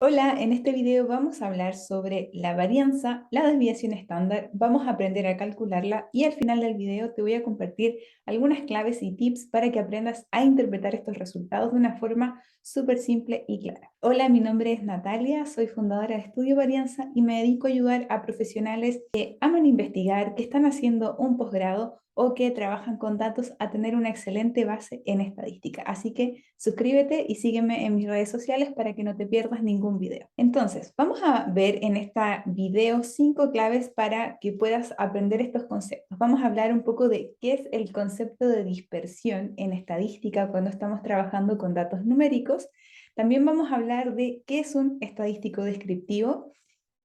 Hola, en este video vamos a hablar sobre la varianza, la desviación estándar, vamos a aprender a calcularla y al final del video te voy a compartir algunas claves y tips para que aprendas a interpretar estos resultados de una forma súper simple y clara. Hola, mi nombre es Natalia, soy fundadora de Estudio Varianza y me dedico a ayudar a profesionales que aman investigar, que están haciendo un posgrado o que trabajan con datos a tener una excelente base en estadística. Así que suscríbete y sígueme en mis redes sociales para que no te pierdas ningún video. Entonces, vamos a ver en este video 5 claves para que puedas aprender estos conceptos. Vamos a hablar un poco de qué es el concepto de dispersión en estadística cuando estamos trabajando con datos numéricos. También vamos a hablar de qué es un estadístico descriptivo,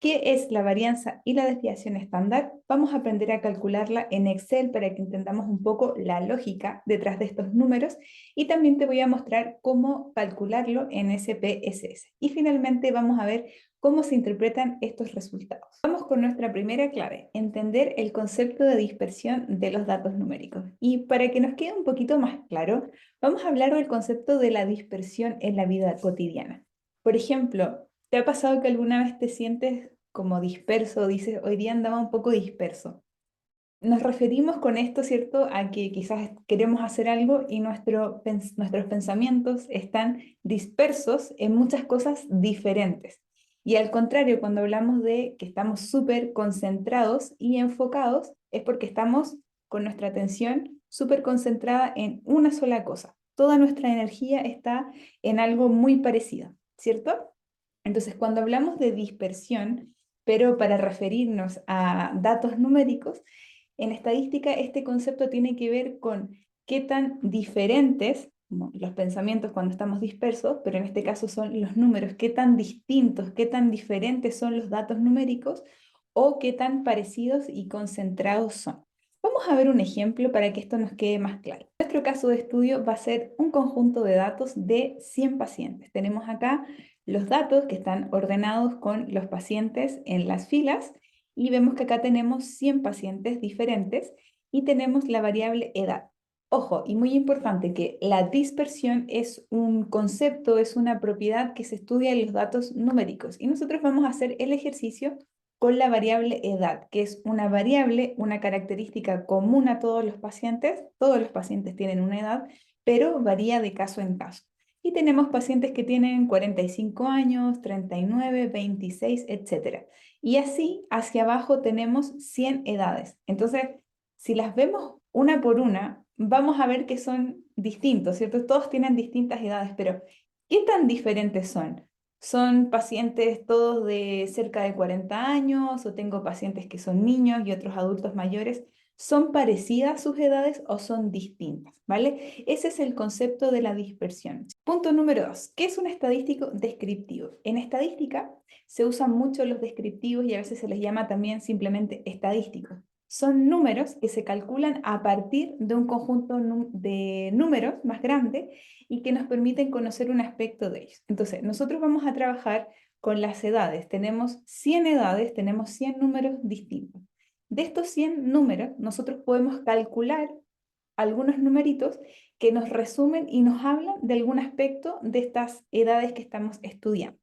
qué es la varianza y la desviación estándar. Vamos a aprender a calcularla en Excel para que entendamos un poco la lógica detrás de estos números y también te voy a mostrar cómo calcularlo en SPSS. Y finalmente vamos a ver cómo se interpretan estos resultados. Vamos con nuestra primera clave, entender el concepto de dispersión de los datos numéricos. Y para que nos quede un poquito más claro, vamos a hablar del concepto de la dispersión en la vida cotidiana. Por ejemplo, ¿te ha pasado que alguna vez te sientes como disperso? Dices, hoy día andaba un poco disperso. Nos referimos con esto, ¿cierto?, a que quizás queremos hacer algo y nuestros pensamientos están dispersos en muchas cosas diferentes. Y al contrario, cuando hablamos de que estamos súper concentrados y enfocados, es porque estamos con nuestra atención súper concentrada en una sola cosa. Toda nuestra energía está en algo muy parecido, ¿cierto? Entonces, cuando hablamos de dispersión, pero para referirnos a datos numéricos, en estadística este concepto tiene que ver con qué tan diferentes, como los pensamientos cuando estamos dispersos, pero en este caso son los números, qué tan distintos, qué tan diferentes son los datos numéricos o qué tan parecidos y concentrados son. Vamos a ver un ejemplo para que esto nos quede más claro. Nuestro caso de estudio va a ser un conjunto de datos de 100 pacientes. Tenemos acá los datos que están ordenados con los pacientes en las filas y vemos que acá tenemos 100 pacientes diferentes y tenemos la variable edad. Ojo, y muy importante que la dispersión es un concepto, es una propiedad que se estudia en los datos numéricos y nosotros vamos a hacer el ejercicio con la variable edad, que es una variable, una característica común a todos los pacientes tienen una edad, pero varía de caso en caso. Y tenemos pacientes que tienen 45 años, 39, 26, etcétera. Y así hacia abajo tenemos 100 edades. Entonces, si las vemos una por una, vamos a ver que son distintos, ¿cierto? Todos tienen distintas edades, pero ¿qué tan diferentes son? ¿Son pacientes todos de cerca de 40 años o tengo pacientes que son niños y otros adultos mayores? ¿Son parecidas sus edades o son distintas? ¿Vale? Ese es el concepto de la dispersión. Punto número 2. ¿Qué es un estadístico descriptivo? En estadística se usan mucho los descriptivos y a veces se les llama también simplemente estadísticos. Son números que se calculan a partir de un conjunto de números más grande y que nos permiten conocer un aspecto de ellos. Entonces, nosotros vamos a trabajar con las edades. Tenemos 100 edades, tenemos 100 números distintos. De estos 100 números, nosotros podemos calcular algunos numeritos que nos resumen y nos hablan de algún aspecto de estas edades que estamos estudiando.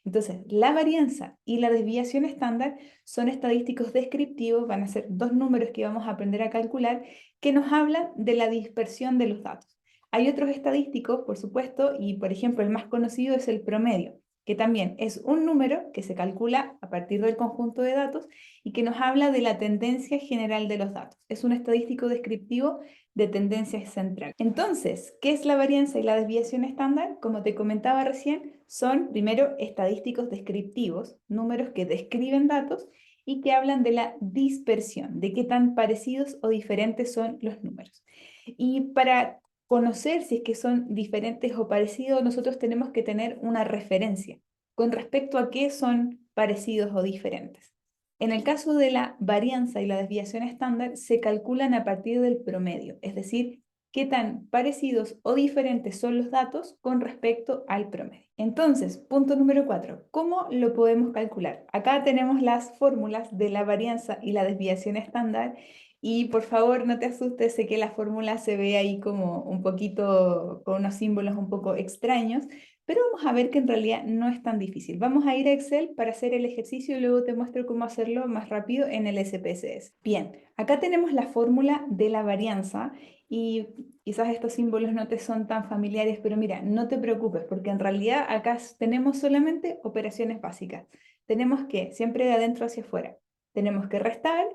Entonces, la varianza y la desviación estándar son estadísticos descriptivos, van a ser dos números que vamos a aprender a calcular, que nos hablan de la dispersión de los datos. Hay otros estadísticos, por supuesto, y por ejemplo el más conocido es el promedio, que también es un número que se calcula a partir del conjunto de datos y que nos habla de la tendencia general de los datos. Es un estadístico descriptivo de tendencia central. Entonces, ¿qué es la varianza y la desviación estándar? Como te comentaba recién, son primero estadísticos descriptivos, números que describen datos y que hablan de la dispersión, de qué tan parecidos o diferentes son los números. Y para conocer si es que son diferentes o parecidos, nosotros tenemos que tener una referencia con respecto a qué son parecidos o diferentes. En el caso de la varianza y la desviación estándar, se calculan a partir del promedio, es decir, qué tan parecidos o diferentes son los datos con respecto al promedio. Entonces, punto número 4, ¿cómo lo podemos calcular? Acá tenemos las fórmulas de la varianza y la desviación estándar y por favor no te asustes, sé que la fórmula se ve ahí como un poquito con unos símbolos un poco extraños, Pero vamos a ver que en realidad no es tan difícil. Vamos a ir a Excel para hacer el ejercicio y luego te muestro cómo hacerlo más rápido en el SPSS. Bien, acá tenemos la fórmula de la varianza y quizás estos símbolos no te son tan familiares, pero mira, no te preocupes porque en realidad acá tenemos solamente operaciones básicas. Tenemos que, siempre de adentro hacia afuera, tenemos que restar,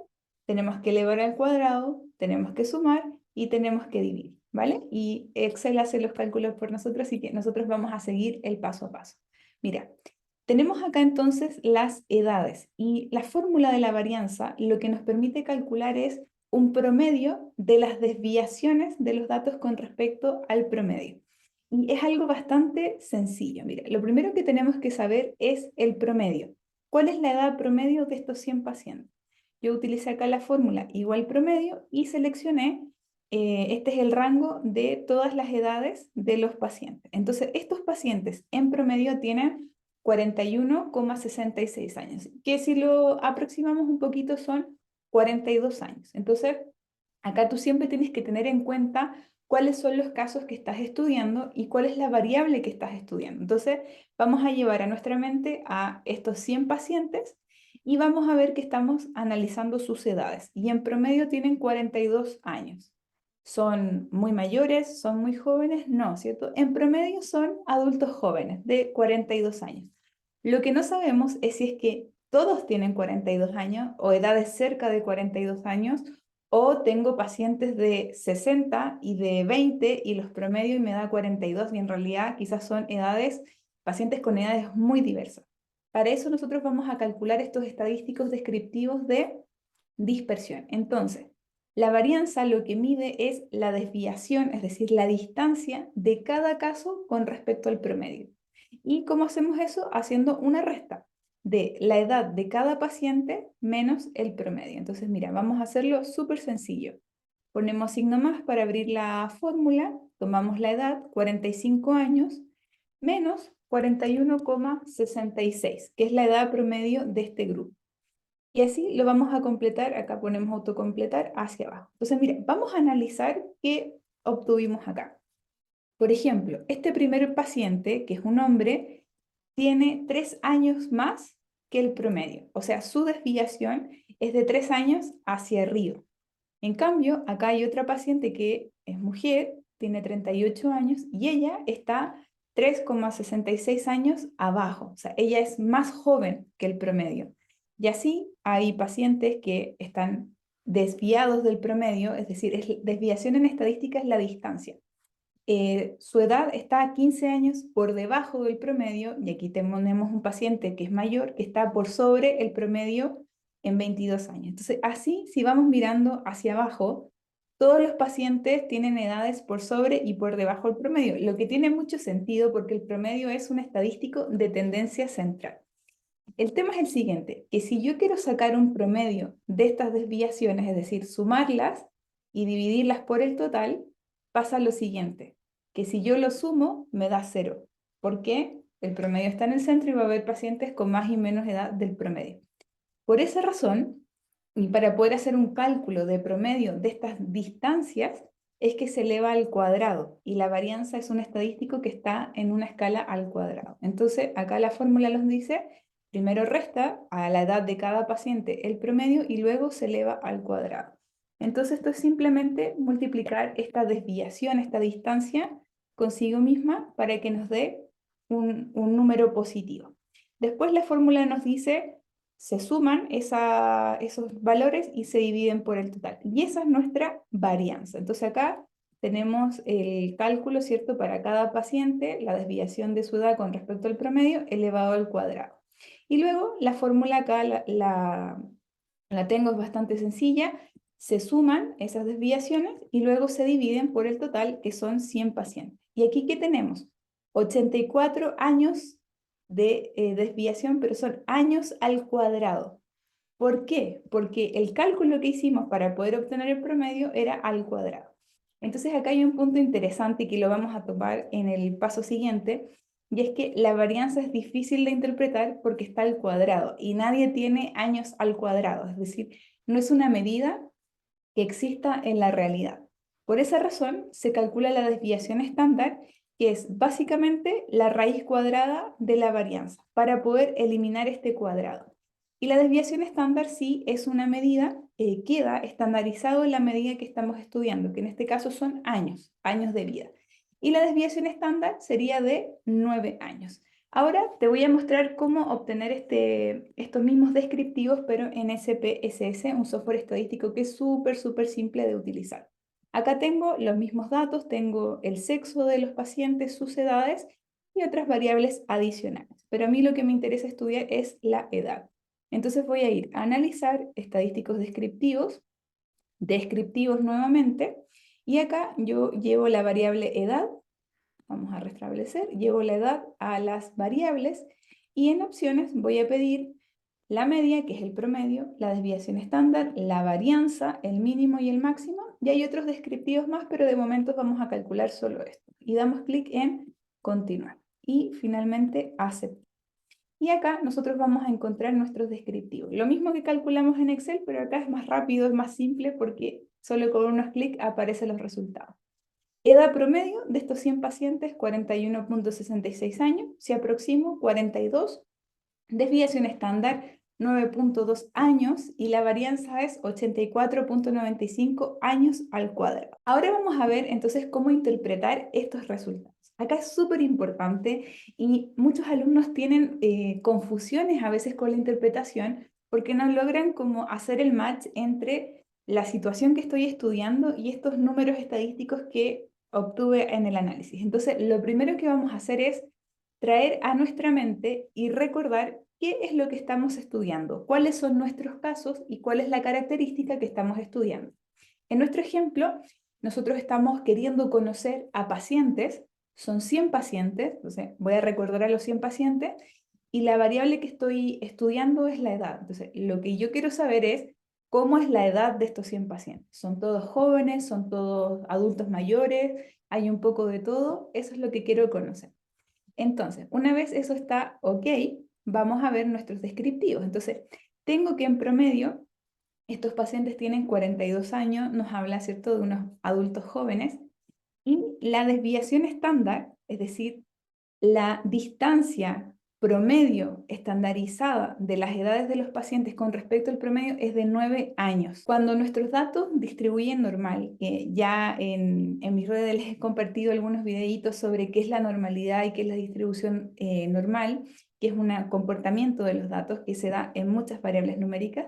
tenemos que elevar al cuadrado, tenemos que sumar y tenemos que dividir, ¿vale? Y Excel hace los cálculos por nosotros, así que nosotros vamos a seguir el paso a paso. Mira, tenemos acá entonces las edades y la fórmula de la varianza lo que nos permite calcular es un promedio de las desviaciones de los datos con respecto al promedio. Y es algo bastante sencillo. Mira, lo primero que tenemos que saber es el promedio. ¿Cuál es la edad promedio de estos 100 pacientes? Yo utilicé acá la fórmula igual promedio y seleccioné, este es el rango de todas las edades de los pacientes. Entonces, estos pacientes en promedio tienen 41,66 años, que si lo aproximamos un poquito son 42 años. Entonces, acá tú siempre tienes que tener en cuenta cuáles son los casos que estás estudiando y cuál es la variable que estás estudiando. Entonces, vamos a llevar a nuestra mente a estos 100 pacientes y vamos a ver que estamos analizando sus edades. Y en promedio tienen 42 años. ¿Son muy mayores? ¿Son muy jóvenes? No, ¿cierto? En promedio son adultos jóvenes de 42 años. Lo que no sabemos es si es que todos tienen 42 años o edades cerca de 42 años o tengo pacientes de 60 y de 20 y los promedio y me da 42 y en realidad quizás son edades, pacientes con edades muy diversas. Para eso nosotros vamos a calcular estos estadísticos descriptivos de dispersión. Entonces, la varianza lo que mide es la desviación, es decir, la distancia de cada caso con respecto al promedio. ¿Y cómo hacemos eso? Haciendo una resta de la edad de cada paciente menos el promedio. Entonces, mira, vamos a hacerlo súper sencillo. Ponemos signo más para abrir la fórmula, tomamos la edad, 45 años, menos 41,66, que es la edad promedio de este grupo. Y así lo vamos a completar, acá ponemos autocompletar hacia abajo. Entonces, mira, vamos a analizar qué obtuvimos acá. Por ejemplo, este primer paciente, que es un hombre, tiene 3 años más que el promedio. O sea, su desviación es de 3 años hacia arriba. En cambio, acá hay otra paciente que es mujer, tiene 38 años y ella está 3,66 años abajo. O sea, ella es más joven que el promedio. Y así hay pacientes que están desviados del promedio, es decir, desviación en estadística es la distancia. Su edad está a 15 años por debajo del promedio y aquí tenemos un paciente que es mayor, que está por sobre el promedio en 22 años. Entonces, así, si vamos mirando hacia abajo, todos los pacientes tienen edades por sobre y por debajo del promedio, lo que tiene mucho sentido porque el promedio es un estadístico de tendencia central. El tema es el siguiente, que si yo quiero sacar un promedio de estas desviaciones, es decir, sumarlas y dividirlas por el total, pasa lo siguiente, que si yo lo sumo, me da 0. ¿Por qué? El promedio está en el centro y va a haber pacientes con más y menos edad del promedio. Por esa razón, y para poder hacer un cálculo de promedio de estas distancias, es que se eleva al cuadrado y la varianza es un estadístico que está en una escala al cuadrado. Entonces, acá la fórmula nos dice, primero resta a la edad de cada paciente el promedio y luego se eleva al cuadrado. Entonces, esto es simplemente multiplicar esta desviación, esta distancia consigo misma para que nos dé un número positivo. Después la fórmula nos dice se suman esos valores y se dividen por el total. Y esa es nuestra varianza. Entonces acá tenemos el cálculo, ¿cierto? Para cada paciente, la desviación de su edad con respecto al promedio elevado al cuadrado. Y luego la fórmula acá la tengo, es bastante sencilla. Se suman esas desviaciones y luego se dividen por el total, que son 100 pacientes. ¿Y aquí qué tenemos? 84 años de desviación, pero son años al cuadrado. ¿Por qué? Porque el cálculo que hicimos para poder obtener el promedio era al cuadrado. Entonces acá hay un punto interesante que lo vamos a tomar en el paso siguiente, y es que la varianza es difícil de interpretar porque está al cuadrado y nadie tiene años al cuadrado, es decir, no es una medida que exista en la realidad. Por esa razón, se calcula la desviación estándar que es básicamente la raíz cuadrada de la varianza, para poder eliminar este cuadrado. Y la desviación estándar sí es una medida, queda estandarizado en la medida que estamos estudiando, que en este caso son años, años de vida. Y la desviación estándar sería de 9 años. Ahora te voy a mostrar cómo obtener estos mismos descriptivos, pero en SPSS, un software estadístico que es súper simple de utilizar. Acá tengo los mismos datos, tengo el sexo de los pacientes, sus edades y otras variables adicionales. Pero a mí lo que me interesa estudiar es la edad. Entonces voy a ir a analizar estadísticos descriptivos nuevamente, y acá yo llevo la variable edad. Vamos a restablecer, llevo la edad a las variables y en opciones voy a pedir la media, que es el promedio, la desviación estándar, la varianza, el mínimo y el máximo, y hay otros descriptivos más, pero de momento vamos a calcular solo esto. Y damos clic en continuar. Y finalmente aceptar. Y acá nosotros vamos a encontrar nuestros descriptivos. Lo mismo que calculamos en Excel, pero acá es más rápido, es más simple porque solo con unos clics aparecen los resultados. Edad promedio de estos 100 pacientes, 41.66 años. Si aproximo, 42. Desviación estándar, 9.2 años. Y la varianza es 84.95 años al cuadrado. Ahora vamos a ver entonces cómo interpretar estos resultados. Acá es súper importante y muchos alumnos tienen confusiones a veces con la interpretación porque no logran como hacer el match entre la situación que estoy estudiando y estos números estadísticos que obtuve en el análisis. Entonces, lo primero que vamos a hacer es traer a nuestra mente y recordar qué es lo que estamos estudiando, cuáles son nuestros casos y cuál es la característica que estamos estudiando. En nuestro ejemplo, nosotros estamos queriendo conocer a pacientes, son 100 pacientes, entonces voy a recordar a los 100 pacientes, y la variable que estoy estudiando es la edad. Entonces, lo que yo quiero saber es cómo es la edad de estos 100 pacientes. ¿Son todos jóvenes? ¿Son todos adultos mayores? ¿Hay un poco de todo? Eso es lo que quiero conocer. Entonces, una vez eso está ok, vamos a ver nuestros descriptivos. Entonces, tengo que en promedio, estos pacientes tienen 42 años, nos habla, ¿cierto?, de unos adultos jóvenes, y la desviación estándar, es decir, la distancia promedio estandarizada de las edades de los pacientes con respecto al promedio es de 9 años. Cuando nuestros datos distribuyen normal, que ya en mis redes les he compartido algunos videitos sobre qué es la normalidad y qué es la distribución normal, que es un comportamiento de los datos que se da en muchas variables numéricas,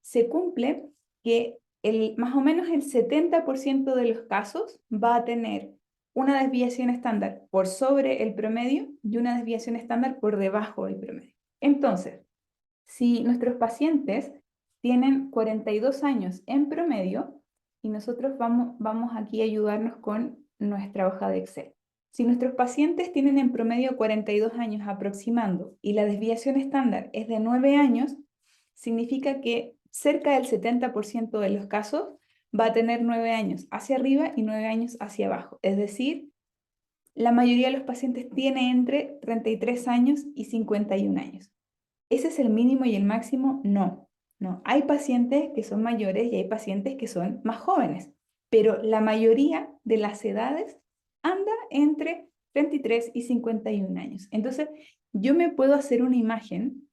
se cumple que más o menos el 70% de los casos va a tener una desviación estándar por sobre el promedio y una desviación estándar por debajo del promedio. Entonces, si nuestros pacientes tienen 42 años en promedio, y nosotros vamos aquí a ayudarnos con nuestra hoja de Excel. Si nuestros pacientes tienen en promedio 42 años aproximando y la desviación estándar es de 9 años, significa que cerca del 70% de los casos va a tener 9 años hacia arriba y 9 años hacia abajo. Es decir, la mayoría de los pacientes tiene entre 33 años y 51 años. ¿Ese es el mínimo y el máximo? No, no. Hay pacientes que son mayores y hay pacientes que son más jóvenes, pero la mayoría de las edades anda entre 33 y 51 años. Entonces, yo me puedo hacer una imagen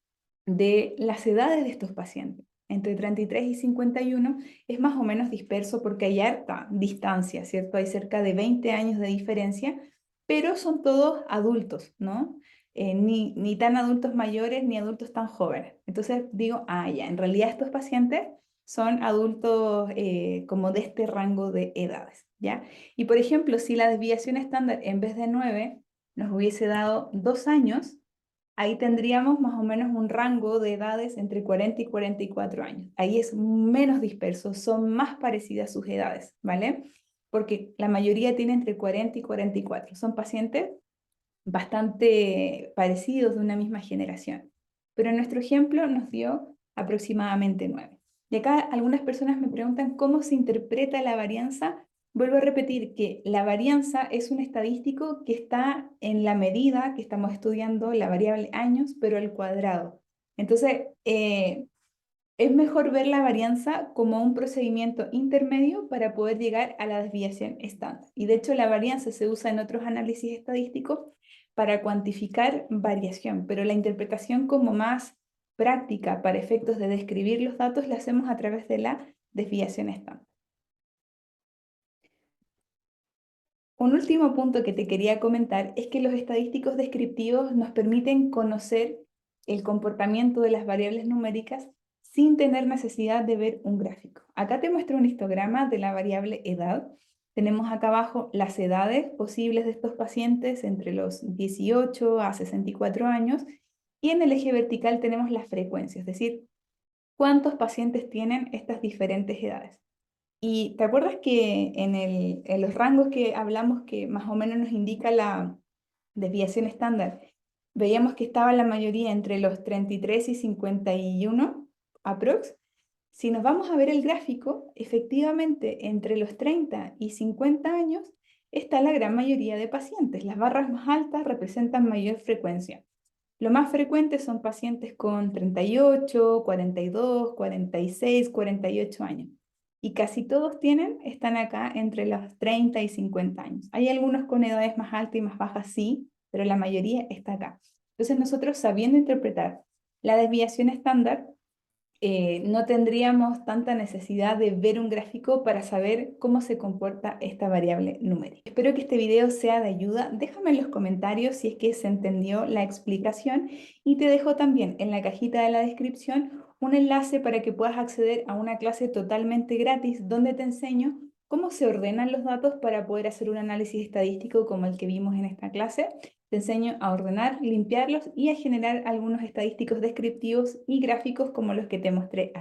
de las edades de estos pacientes. Entre 33 y 51 es más o menos disperso porque hay harta distancia, ¿cierto? Hay cerca de 20 años de diferencia, pero son todos adultos, ¿no? Ni tan adultos mayores ni adultos tan jóvenes. Entonces digo, ya, en realidad estos pacientes son adultos como de este rango de edades, ¿ya? Y por ejemplo, si la desviación estándar en vez de 9 nos hubiese dado 2 años, ahí tendríamos más o menos un rango de edades entre 40 y 44 años. Ahí es menos disperso, son más parecidas sus edades, ¿vale? Porque la mayoría tiene entre 40 y 44. Son pacientes bastante parecidos de una misma generación. Pero en nuestro ejemplo nos dio aproximadamente 9. Y acá algunas personas me preguntan cómo se interpreta la varianza. Vuelvo a repetir que la varianza es un estadístico que está en la medida que estamos estudiando la variable años, pero al cuadrado. Entonces, Es mejor ver la varianza como un procedimiento intermedio para poder llegar a la desviación estándar. Y de hecho la varianza se usa en otros análisis estadísticos para cuantificar variación, pero la interpretación como más práctica para efectos de describir los datos la hacemos a través de la desviación estándar. Un último punto que te quería comentar es que los estadísticos descriptivos nos permiten conocer el comportamiento de las variables numéricas sin tener necesidad de ver un gráfico. Acá te muestro un histograma de la variable edad. Tenemos acá abajo las edades posibles de estos pacientes entre los 18 a 64 años y en el eje vertical tenemos la frecuencia, es decir, cuántos pacientes tienen estas diferentes edades. Y te acuerdas que en los rangos que hablamos que más o menos nos indica la desviación estándar, veíamos que estaba la mayoría entre los 33 y 51 aprox. Si nos vamos a ver el gráfico, efectivamente entre los 30 y 50 años está la gran mayoría de pacientes. Las barras más altas representan mayor frecuencia. Lo más frecuente son pacientes con 38, 42, 46, 48 años. Y casi todos están acá entre los 30 y 50 años. Hay algunos con edades más altas y más bajas, sí, pero la mayoría está acá. Entonces nosotros, sabiendo interpretar la desviación estándar, no tendríamos tanta necesidad de ver un gráfico para saber cómo se comporta esta variable numérica. Espero que este video sea de ayuda. Déjame en los comentarios si es que se entendió la explicación y te dejo también en la cajita de la descripción un enlace para que puedas acceder a una clase totalmente gratis donde te enseño cómo se ordenan los datos para poder hacer un análisis estadístico como el que vimos en esta clase. Te enseño a ordenar, limpiarlos y a generar algunos estadísticos descriptivos y gráficos como los que te mostré antes.